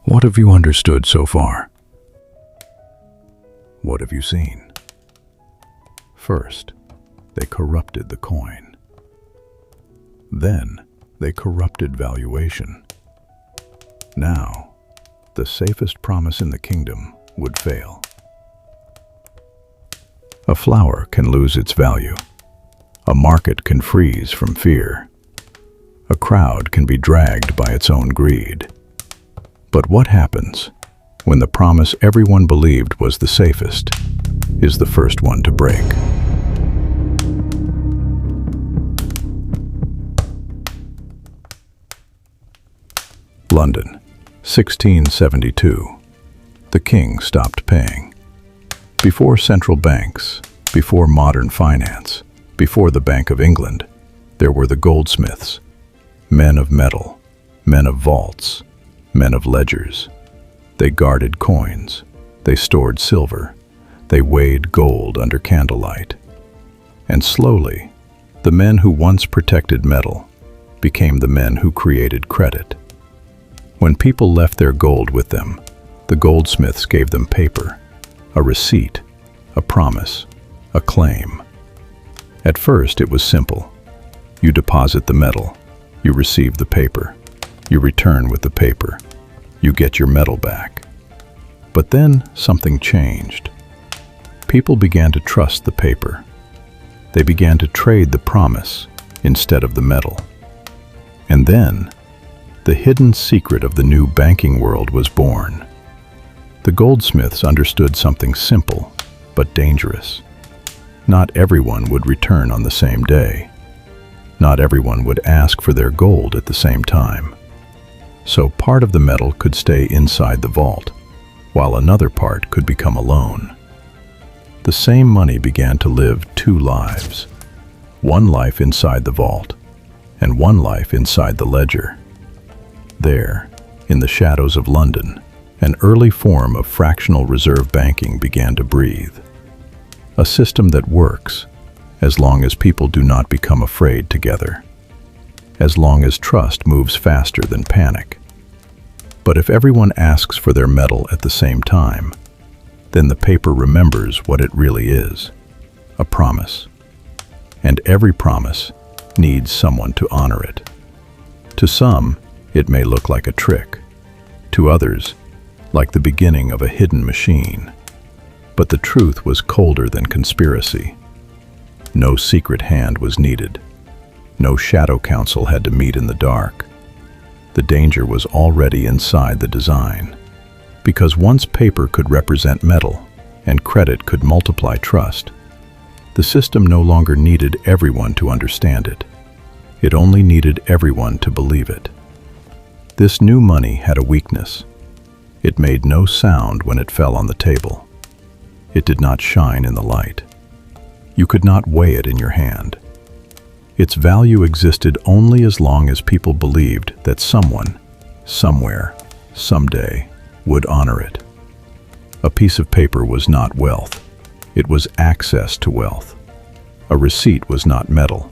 What have you understood so far? What have you seen? First, they corrupted the coin. Then, they corrupted valuation. Now, the safest promise in the kingdom would fail. A flower can lose its value. A market can freeze from fear. A crowd can be dragged by its own greed. But what happens when the promise everyone believed was the safest is the first one to break? London, 1672. The king stopped paying. Before central banks, before modern finance, before the Bank of England, there were the Goldsmiths, men of metal, men of vaults, men of ledgers. They guarded coins, they stored silver, they weighed gold under candlelight. And slowly, the men who once protected metal became the men who created credit. When people left their gold with them, the goldsmiths gave them paper, a receipt, a promise, a claim. At first it was simple. You deposit the metal, you receive the paper, you return with the paper, you get your metal back. But then something changed. People began to trust the paper. They began to trade the promise instead of the metal. And then, the hidden secret of the new banking world was born. The goldsmiths understood something simple, but dangerous. Not everyone would return on the same day. Not everyone would ask for their gold at the same time. So part of the metal could stay inside the vault, while another part could become a loan. The same money began to live two lives. One life inside the vault, and one life inside the ledger. There, in the shadows of London, an early form of fractional reserve banking began to breathe. A system that works as long as people do not become afraid together, as long as trust moves faster than panic. But if everyone asks for their metal at the same time, then the paper remembers what it really is, a promise. And every promise needs someone to honor it. To some, it may look like a trick. To others, like the beginning of a hidden machine. But the truth was colder than conspiracy. No secret hand was needed. No shadow council had to meet in the dark. The danger was already inside the design. Because once paper could represent metal, and credit could multiply trust, the system no longer needed everyone to understand it. It only needed everyone to believe it. This new money had a weakness. It made no sound when it fell on the table. It did not shine in the light. You could not weigh it in your hand. Its value existed only as long as people believed that someone, somewhere, someday, would honor it. A piece of paper was not wealth. It was access to wealth. A receipt was not metal.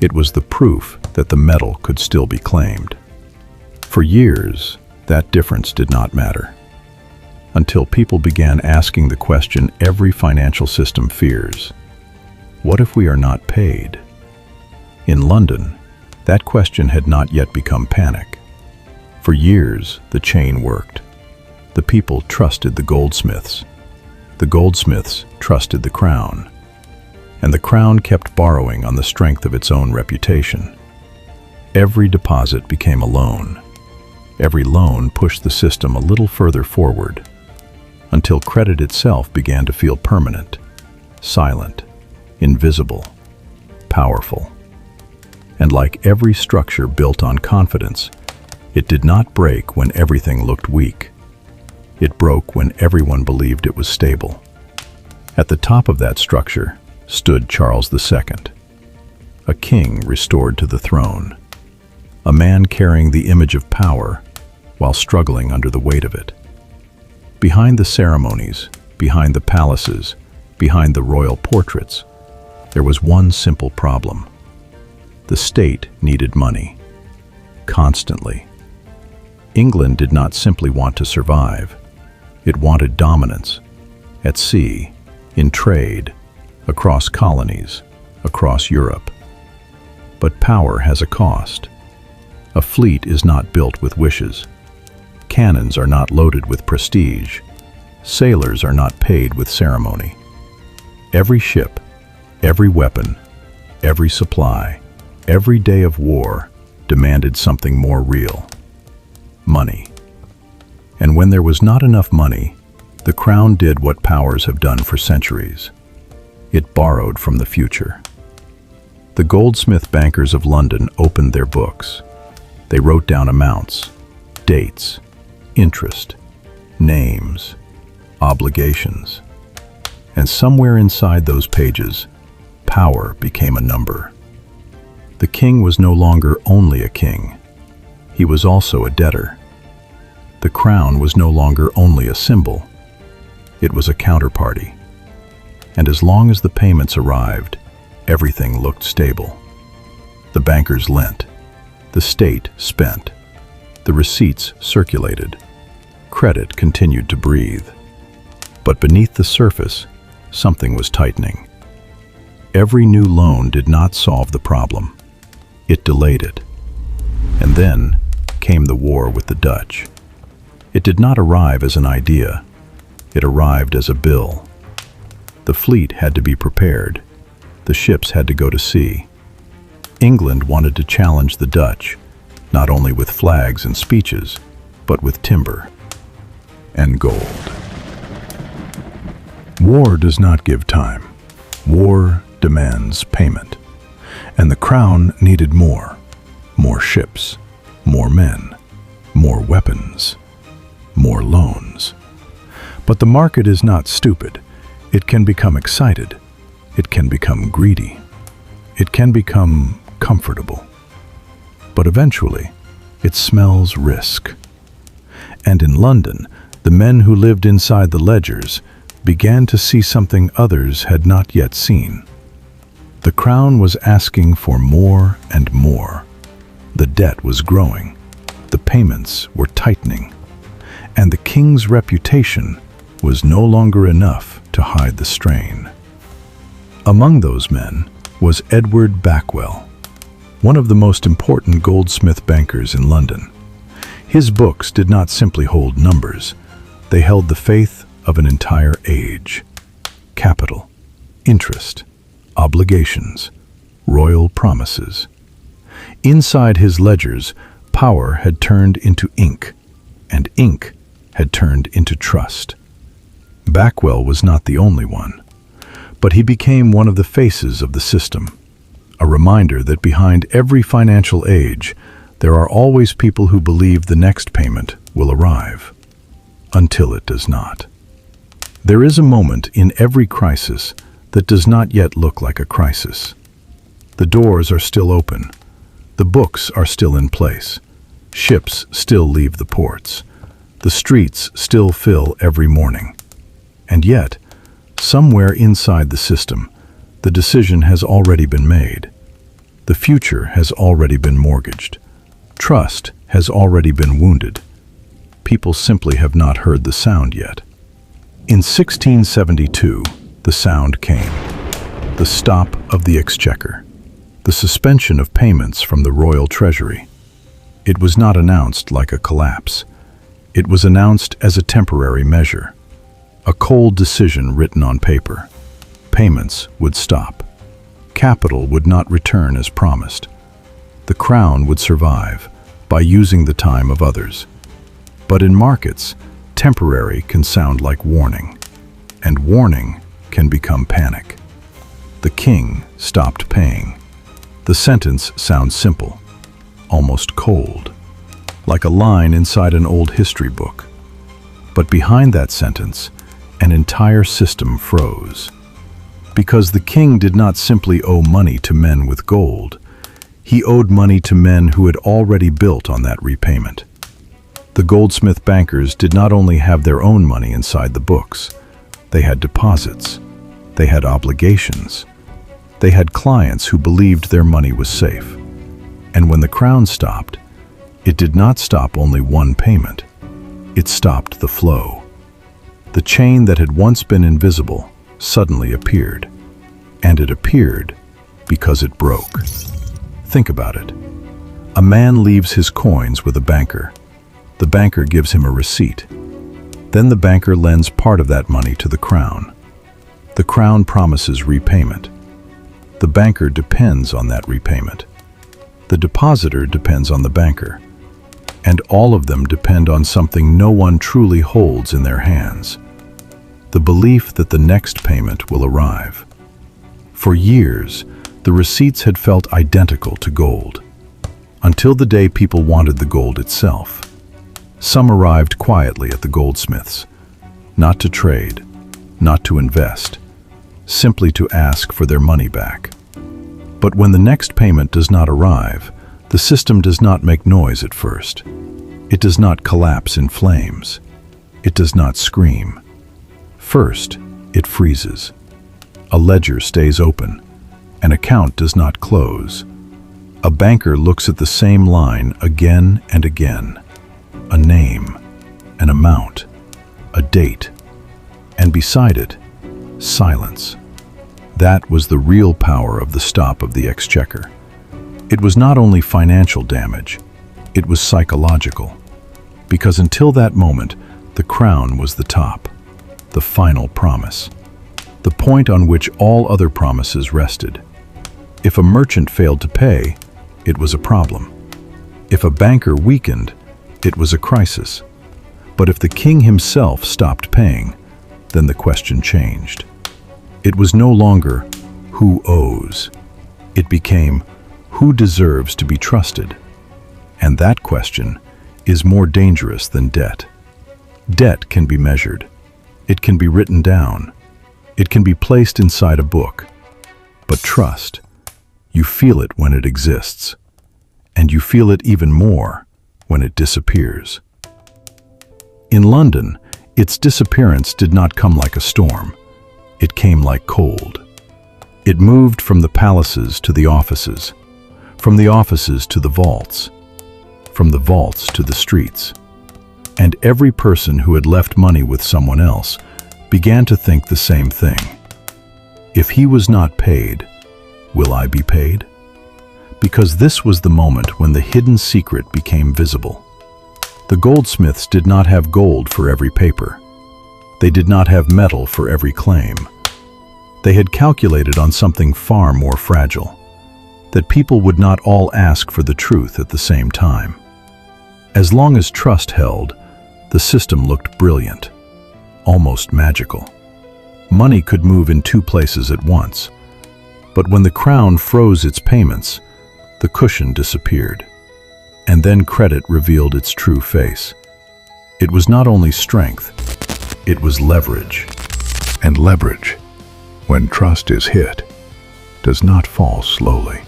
It was the proof that the metal could still be claimed. For years, that difference did not matter. Until people began asking the question every financial system fears: what if we are not paid? In London, that question had not yet become panic. For years, the chain worked. The people trusted the goldsmiths. The goldsmiths trusted the crown. And the crown kept borrowing on the strength of its own reputation. Every deposit became a loan. Every loan pushed the system a little further forward, until credit itself began to feel permanent, silent, invisible, powerful. And like every structure built on confidence, it did not break when everything looked weak. It broke when everyone believed it was stable. At the top of that structure stood Charles II, a king restored to the throne, a man carrying the image of power while struggling under the weight of it. Behind the ceremonies, behind the palaces, behind the royal portraits, there was one simple problem. The state needed money, constantly, England did not simply want to survive. It wanted dominance. At sea, in trade, across colonies, across Europe. But power has a cost. A fleet is not built with wishes. Cannons are not loaded with prestige. Sailors are not paid with ceremony. Every ship, every weapon, every supply, every day of war demanded something more real: money. And when there was not enough money, the crown did what powers have done for centuries. It borrowed from the future. The Goldsmith bankers of London opened their books. They wrote down amounts, dates, interest, names, obligations. And somewhere inside those pages, power became a number. The king was no longer only a king. He was also a debtor. The crown was no longer only a symbol. It was a counterparty. And as long as the payments arrived, everything looked stable. The bankers lent. The state spent. The receipts circulated. Credit continued to breathe. But beneath the surface, something was tightening. Every new loan did not solve the problem. It delayed it. And then came the war with the Dutch. It did not arrive as an idea. It arrived as a bill. The fleet had to be prepared. The ships had to go to sea. England wanted to challenge the Dutch, not only with flags and speeches, but with timber and gold. War does not give time. War demands payment. And the crown needed more ships, more men, more weapons, more loans. But the market is not stupid. It can become excited. It can become greedy. It can become comfortable. But eventually, it smells risk. And in London, the men who lived inside the ledgers began to see something others had not yet seen. The crown was asking for more and more. The debt was growing. The payments were tightening. And the king's reputation was no longer enough to hide the strain. Among those men was Edward Backwell, one of the most important Goldsmith bankers in London. His books did not simply hold numbers. They held the faith of an entire age. Capital, interest, obligations, royal promises. Inside his ledgers, power had turned into ink, and ink had turned into trust. Backwell was not the only one, but he became one of the faces of the system, a reminder that behind every financial age, there are always people who believe the next payment will arrive, until it does not. There is a moment in every crisis that does not yet look like a crisis. The doors are still open. The books are still in place. Ships still leave the ports. The streets still fill every morning. And yet, somewhere inside the system, the decision has already been made. The future has already been mortgaged. Trust has already been wounded. People simply have not heard the sound yet. In 1672, the sound came. The stop of the Exchequer. The suspension of payments from the royal treasury. It was not announced like a collapse. It was announced as a temporary measure. A cold decision written on paper. Payments would stop. Capital would not return as promised. The crown would survive by using the time of others. But in markets, temporary can sound like warning, and warning can become panic. The king stopped paying. The sentence sounds simple, almost cold, like a line inside an old history book. But behind that sentence, an entire system froze. Because the king did not simply owe money to men with gold, he owed money to men who had already built on that repayment. The Goldsmith bankers did not only have their own money inside the books, they had deposits, they had obligations, they had clients who believed their money was safe. And when the crown stopped, It did not stop only one payment. It stopped the flow. The chain that had once been invisible suddenly appeared. And it appeared because it broke. Think about it. A man leaves his coins with a banker. The banker gives him a receipt. Then the banker lends part of that money to the crown. The crown promises repayment. The banker depends on that repayment. The depositor depends on the banker. And all of them depend on something no one truly holds in their hands: the belief that the next payment will arrive. For years, the receipts had felt identical to gold, until the day people wanted the gold itself. Some arrived quietly at the goldsmiths, not to trade, not to invest, simply to ask for their money back. But when the next payment does not arrive, the system does not make noise at first. It does not collapse in flames. It does not scream. First, it freezes. A ledger stays open. An account does not close. A banker looks at the same line again and again. A name, an amount, a date, and beside it, silence. That was the real power of the stop of the Exchequer. It was not only financial damage, it was psychological. Because until that moment, the crown was the top, the final promise, the point on which all other promises rested. If a merchant failed to pay, it was a problem. If a banker weakened, it was a crisis. But if the king himself stopped paying, then the question changed. It was no longer who owes. It became who deserves to be trusted. And that question is more dangerous than debt. Debt can be measured. It can be written down. It can be placed inside a book. But trust, you feel it when it exists. And you feel it even more when it disappears. In London, its disappearance did not come like a storm. It came like cold. It moved from the palaces to the offices, from the offices to the vaults, from the vaults to the streets. And every person who had left money with someone else began to think the same thing. If he was not paid, will I be paid? Because this was the moment when the hidden secret became visible. The goldsmiths did not have gold for every paper. They did not have metal for every claim. They had calculated on something far more fragile, that people would not all ask for the truth at the same time. As long as trust held, the system looked brilliant, almost magical. Money could move in two places at once. But when the crown froze its payments, the cushion disappeared. And then credit revealed its true face. It was not only strength, it was leverage. And leverage, when trust is hit, does not fall slowly.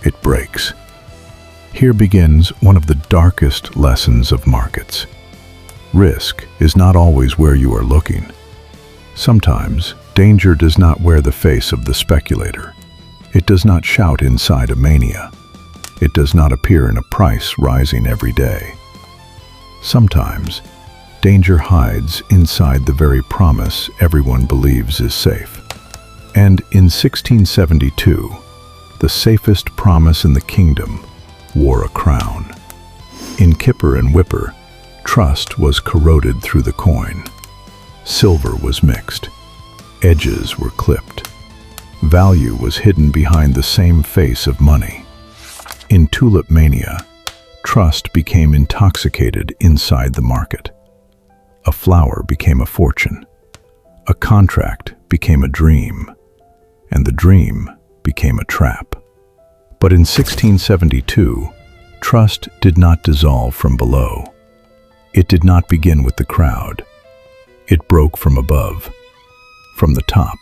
It breaks. Here begins one of the darkest lessons of markets. Risk is not always where you are looking. Sometimes, danger does not wear the face of the speculator. It does not shout inside a mania. It does not appear in a price rising every day. Sometimes, danger hides inside the very promise everyone believes is safe. And in 1672, the safest promise in the kingdom wore a crown. In Kipper and Whipper, trust was corroded through the coin. Silver was mixed. Edges were clipped. Value was hidden behind the same face of money. In tulip mania, trust became intoxicated inside the market. A flower became a fortune. A contract became a dream. And the dream became a trap. But in 1672, trust did not dissolve from below. It did not begin with the crowd. It broke from above, from the top,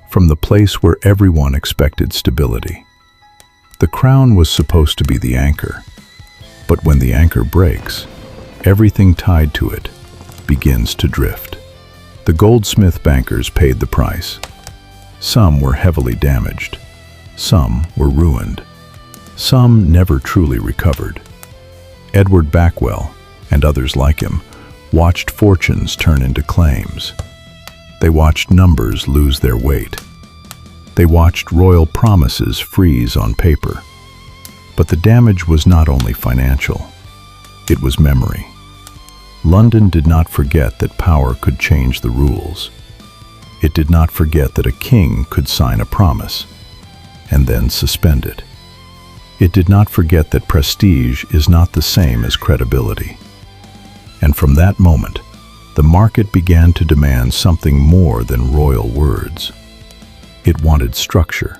from the place where everyone expected stability. The crown was supposed to be the anchor, but when the anchor breaks, everything tied to it begins to drift. The goldsmith bankers paid the price. Some were heavily damaged. Some were ruined. Some never truly recovered. Edward Backwell, and others like him, watched fortunes turn into claims. They watched numbers lose their weight. They watched royal promises freeze on paper. But the damage was not only financial, it was memory. London did not forget that power could change the rules. It did not forget that a king could sign a promise and then suspend it. It did not forget that prestige is not the same as credibility. And from that moment, the market began to demand something more than royal words. It wanted structure.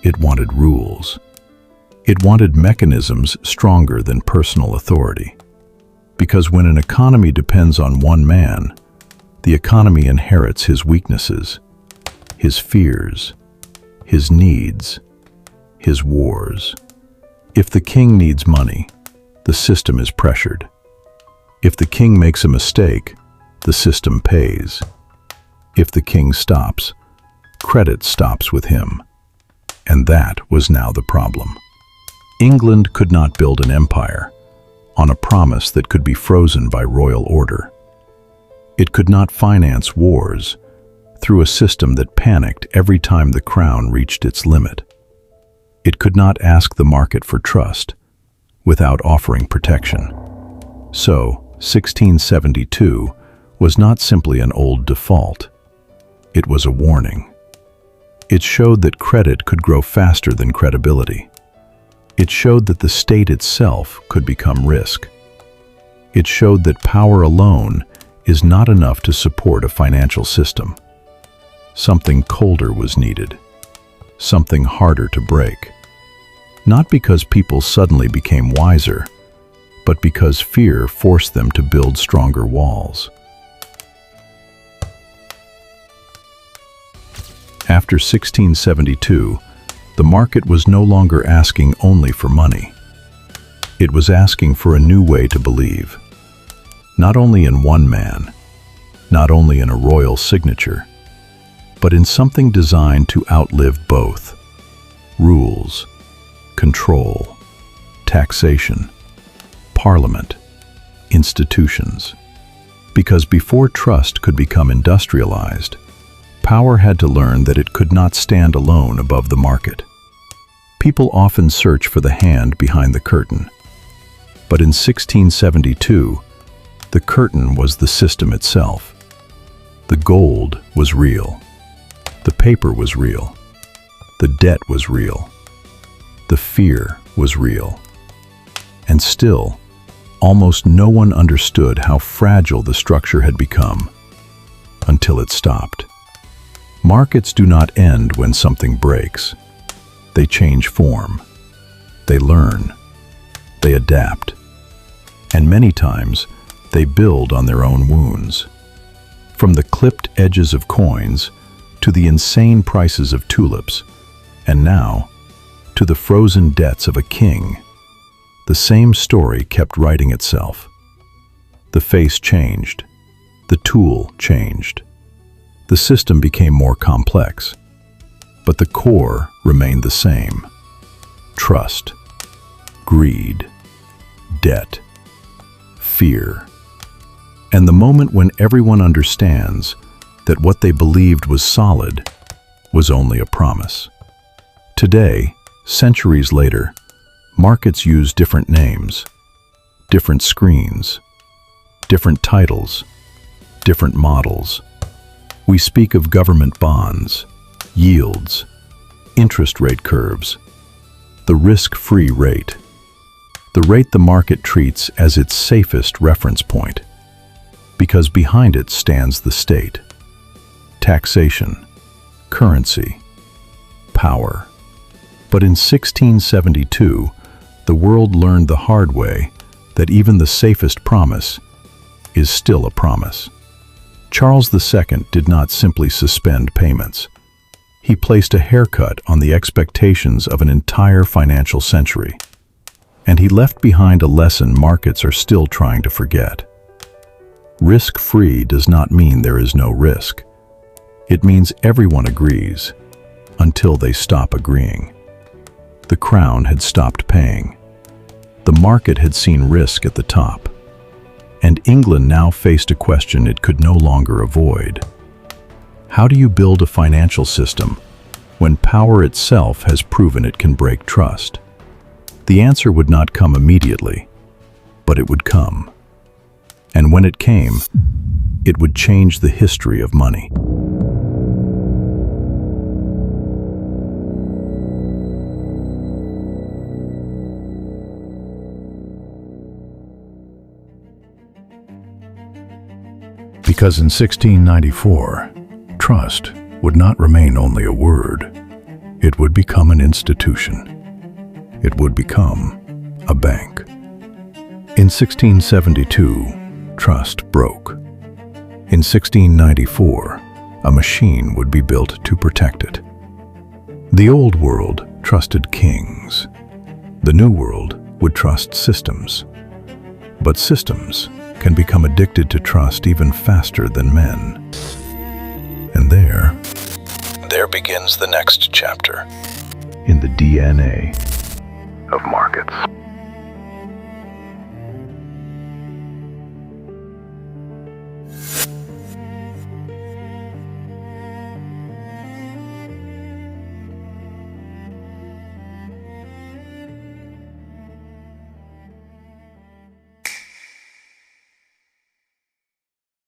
It wanted rules. It wanted mechanisms stronger than personal authority. Because when an economy depends on one man, the economy inherits his weaknesses, his fears, his needs, his wars. If the king needs money, the system is pressured. If the king makes a mistake, the system pays. If the king stops, credit stops with him. And that was now the problem. England could not build an empire on a promise that could be frozen by royal order. It could not finance wars through a system that panicked every time the crown reached its limit. It could not ask the market for trust without offering protection. So, 1672 was not simply an old default. It was a warning. It showed that credit could grow faster than credibility. It showed that the state itself could become risk. It showed that power alone is not enough to support a financial system. Something colder was needed, something harder to break. Not because people suddenly became wiser, but because fear forced them to build stronger walls. After 1672, the market was no longer asking only for money. It was asking for a new way to believe. Not only in one man, not only in a royal signature, but in something designed to outlive both: rules, control, taxation, parliament, institutions. Because before trust could become industrialized, power had to learn that it could not stand alone above the market. People often search for the hand behind the curtain. But in 1672, the curtain was the system itself. The gold was real. The paper was real. The debt was real. The fear was real. And still, almost no one understood how fragile the structure had become until it stopped. Markets do not end when something breaks. They change form. They learn. They adapt. And many times, they build on their own wounds. From the clipped edges of coins to the insane prices of tulips, and now to the frozen debts of a king, the same story kept writing itself. The face changed. The tool changed. The system became more complex, but the core remained the same: trust, greed, debt, fear. And the moment when everyone understands that what they believed was solid was only a promise. Today, centuries later, markets use different names, different screens, different titles, different models. We speak of government bonds, yields, interest rate curves, the risk-free rate, the rate the market treats as its safest reference point, because behind it stands the state, taxation, currency, power. But in 1672, the world learned the hard way that even the safest promise is still a promise. Charles II did not simply suspend payments. He placed a haircut on the expectations of an entire financial century. And he left behind a lesson markets are still trying to forget. Risk-free does not mean there is no risk. It means everyone agrees, until they stop agreeing. The crown had stopped paying. The market had seen risk at the top, and England now faced a question it could no longer avoid. How do you build a financial system when power itself has proven it can break trust? The answer would not come immediately, but it would come. And when it came, it would change the history of money. Because in 1694, trust would not remain only a word. It would become an institution. It would become a bank. In 1672, trust broke. In 1694, a machine would be built to protect it. The old world trusted kings. The new world would trust systems. But systems can become addicted to trust even faster than men. And there begins the next chapter in the DNA of markets.